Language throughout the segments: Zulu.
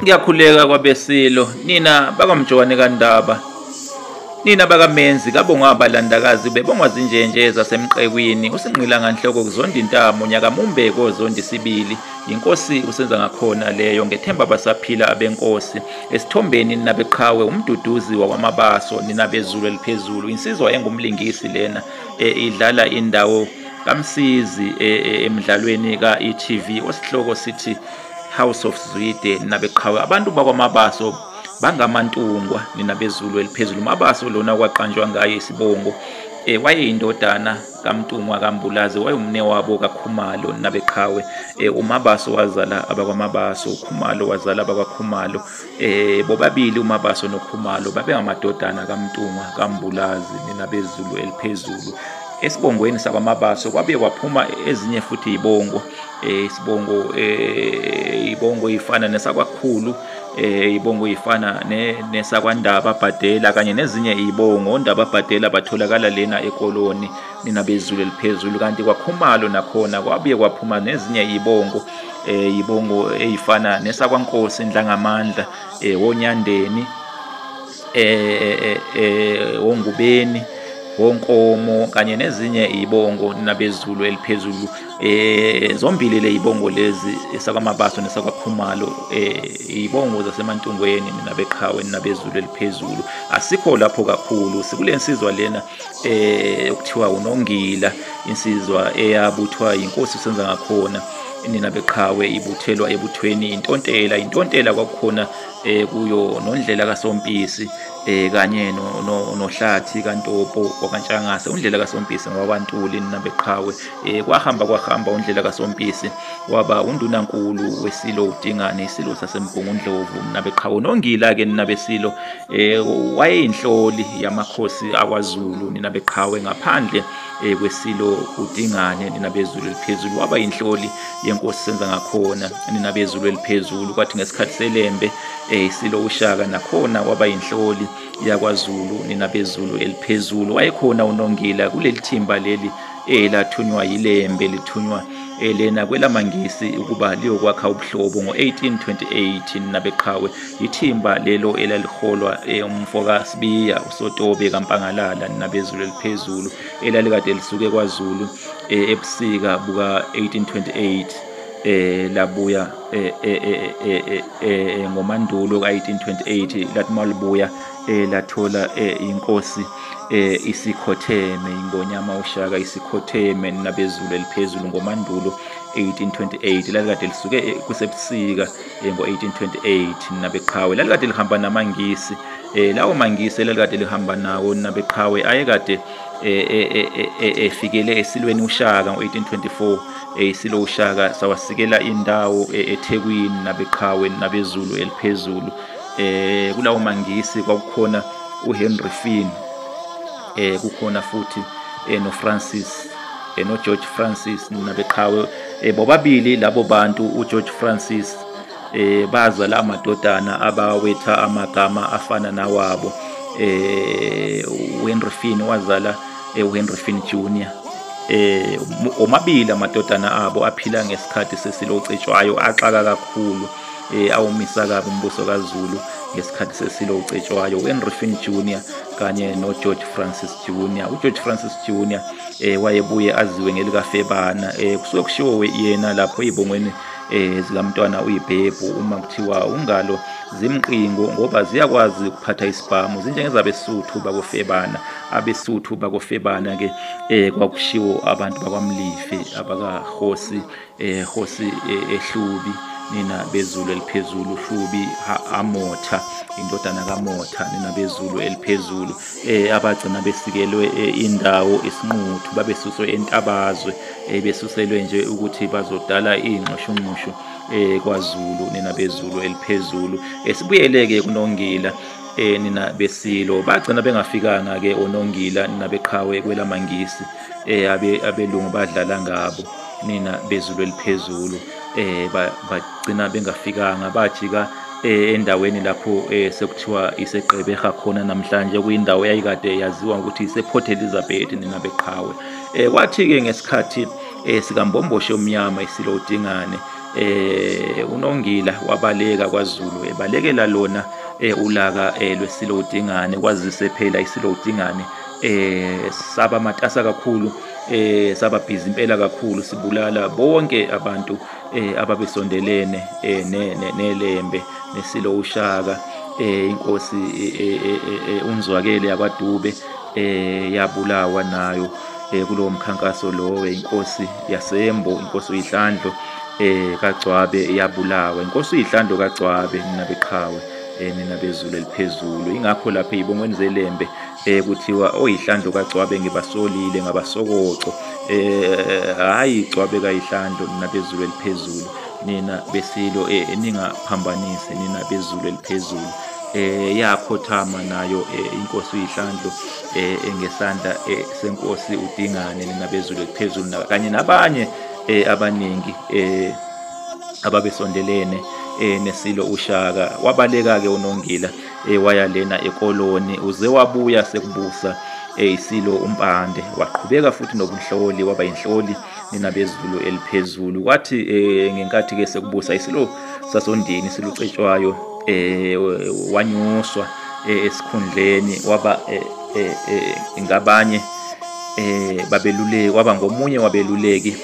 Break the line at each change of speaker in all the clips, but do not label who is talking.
Ngiyakhuleka kwabesilo nina bakamjwane kaNdaba nina bakamenzi kabonga abalandakazi bebongwa zinjenje zasemqekwini usinqila nganhloko kuzonda intamo nyaka mumbeko zonda isibili inkosi usenza ngakhona leyo ngethemba basaphila abenkosi esithombeni ninabeqhawe umduduzi wakwamabaso ninabezulu eliphezulu insizwa engumlingisi lena idlala indawo kamsizi emidlalweni ka-e.tv osihloko sithi House of Zwide nabeqhawe abantu bakwamabaso bangamantungwa ninabezulu eliphezulu umabaso lona kwaqanjwa ngaye isibongo wayeyindodana kaMntungwa kaMbulazi wayumne wabo kaKhumalo nabeqhawe umabaso wazala abakwamabaso uKhumalo wazala abakwaKhumalo bobabili umabaso noKhumalo babengamadodana kaMntungwa kaMbulazi ninabezulu eliphezulu esibongweni sakwamabaso kwabe kwaphuma ezinye futhi izibongo ibongo ifana nesakwakhulu ibongo ifana nesakwaNdaba Bhadela kanye nezinye izibongo oNdaba Bhadela batholakala lena ekoloni ninabezulu eliphezulu kanti kwaKhumalo nakhona kwabuye kwaphuma nezinye izibongo ibongo ezifana nesakwaNkosi Ndlangamandla woNyandeni woNgubeni wonkomo kanye nezinye izibongo nabezulu eliphezulu zombili le izibongo lezi esakamabaso nesakwaKhumalo izibongo zasemantungweni nabeqhawe nabezulu eliphezulu asikho lapho kakhulu sikulensizwa lena okuthiwa uNongila insizwa eyabuthwa inkosi usenza ngakhona ninabeqhawe ibuthelwa ebuthweni intontela kwakukhona kuyo noNdlela kaSompisi kanye noHlathi kaNtopo wakwaNtshangase uNdlela kaSompisi ngwakwantuli ninabeqhawe kwahamba uNdlela kaSompisi waba undunankulu wesilo uDingane isilo saseMgungundlovu ninabeqhawe noNgila ke ninabesilo wayeyinhloli yamakhosi akwaZulu ninabeqhawe ngaphandle kwesilo uDingane ninabezulu eliphezulu waba inhloli yenkosi senza ngakhona ninabezulu eliphezulu kwathi ngesikhathi selembe isilo uShaka nakhona waba inhloli yakwaZulu ninabezulu eliphezulu wayekhona uNongila kuleli thimba leli elathunywa yilembe lithunywa lena kwelamangisi ukuba liyokwakha ubuhlobo ngo1828 ninabeqhawe ithimba lelo elaliholwa umfoka Sibiya uSotobe kaMpangalala ninabezulu eliphezulu elalikade lisuke kwaZulu ebusika buka 1828 labuya ngomandulo ka1828 lathi malibuya lathola inkosi isikhotheme ingonyama uShaka isikhotheme ninabezulu eliphezulu ngomandulo 1828 lalikade lisuke kusebusika ngo1828 ninabeqhawe lalikade lihamba namangisi lawo mangisi lalikade lihamba nawo ninabeqhawe ayekade efikele esilweni uShaka ngo1824 isilo uShaka sawasikela indawo eThekwini nabeqhawe nabezulu eliphezulu kulawo mangisi kwakukhona uHenry Finn kukhona futhi noFrancis noGeorge Francis nabeqhawe bobabili labo bantu uGeorge Francis bazala amadodana abawetha amagama afana nawabo uHenry Finn wazala uHenry Finn Jr omabili amadodana abo aphila ngesikhathi sesilo uCetshwayo axaka kakhulu awumisa kabi umbuso kaZulu ngesikhathi sesilo uCetshwayo uHenry Finn Jr kanye noGeorge Francis Jr uGeorge Francis Jr wayebuye aziwe ngelikaFebana kusuke kushiwo yena lapho izibongweni zikamntwana uyiBhebhu uma kuthiwa ungalo zimqingo ngoba ziyakwazi ukuphatha isibhamu zinjengezabesuthu bakoFebana abesuthu bakoFebana ke kwakushiwo abantu bakwaMlifi abakaHosi Hosi eHlubi nina bezulu eliphezulu Hlubi Amotha indodana kaMotha nina bezulu eliphezulu abagcina besikelwe indawo isinquthu babesuswe entabazwe besuselwe nje ukuthi bazodala ingxoshungxushu kwaZulu nina bezulu eliphezulu sibuyeleke kuNongila nina besilo bagcina bengafikanga ke oNongila nina beqhawe kwelamangisi abelungu badlala ngabo nina bezulu eliphezulu bagcina bengafikanga bajika endaweni lapho sekuthiwa iseGqeberha khona namhlanje kuyindawo eyayikade yaziwa ukuthi isePort Elizabeth nina beqhawe kwathi ke ngesikhathi sikaMbomboshe Omnyama iSilo uDingane. UNongila wabaleka kwaZulu, ebalekela lona ulaka lweSilo uDingane, kwazise phela iSilo uDingane saba matasa kakhulu, saba busy impela kakhulu, sibulala bonke abantu ababesondelene neLembe neSilo uShaka. Inkosi uNzwakele yakwaDube yabulawa nayo kulowo mkhankaso lowo. Inkosi yaseMbo, inkosi uYihlandlo kaGcwabe yabulawa. Inkosi uYihlandlo kaGcwabe, nina beqhawe, nina beZulu eliphezulu. Ingakho lapha ey'bongweni zeLembe kuthiwa oYihlandlo kaGcwabe ngibasolile ngabasokoco, hhayi Gcwabe kaYihlandlo, nina beZulu eliphezulu, nina beSilo ningaphambanisi, nina beZulu eliphezulu. Yakhothama nayo inkosi uYihlandlo ngesandla senkosi uDingane, nina beZulu eliphezulu, kanye nabanye abaningi ababesondelene neSilo uShaka. Wabaleka-ke uNongila waya lena ekoloni, uze wabuya sekubusa iSilo uMpande, waqhubeka futhi nobunhloli, waba yinhloli, nina beZulu eliphezulu. Kwathi ngenkathi-ke sekubusa iSilo saSondini, iSilo uCetshwayo wanyuswa esikhundleni, waba ngabanye babeluleki, waba ngomunye wabeluleki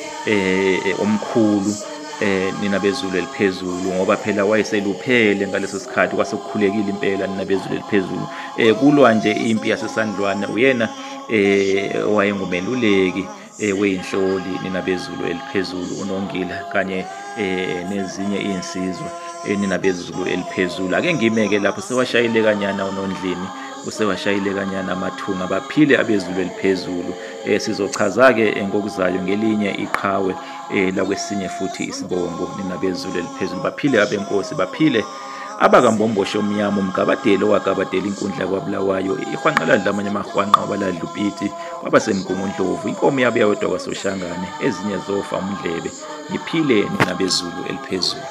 omkhulu nina beZulu eliphezulu, ngoba phela wayeseluphele ngaleso sikhathi, kwasekukhulekile impela nina beZulu eliphezulu. Kulwa nje impi yaseSandlwane, uyena wayengumeluleki weyinhloli nina beZulu eliphezulu, uNongila kanye nezinye iy'nsizwa nina beZulu eliphezulu. Ake ngime-ke lapho, sewashayile kanyana uNondlini, usewashayile kanyana amathunga, baphile abeZulu eliphezulu. Sizochaza-ke ngokuzayo ngelinye iqhawe lakwesinye futhi isibongo, nina beZulu eliphezulu. Baphile abenkosi, baphile abakaMbomboshe Omnyama, uMgabadeli owagabadela inkundla kwaBulawayo, iHwanqaladla amanye amahwanqa wabaladla uPiti, kwaba seMgungundlovu, inkomo yabuya wedwa kwaSoshangane, ezinye zofa uMndlebe. Ngiphile nina beZulu eliphezulu.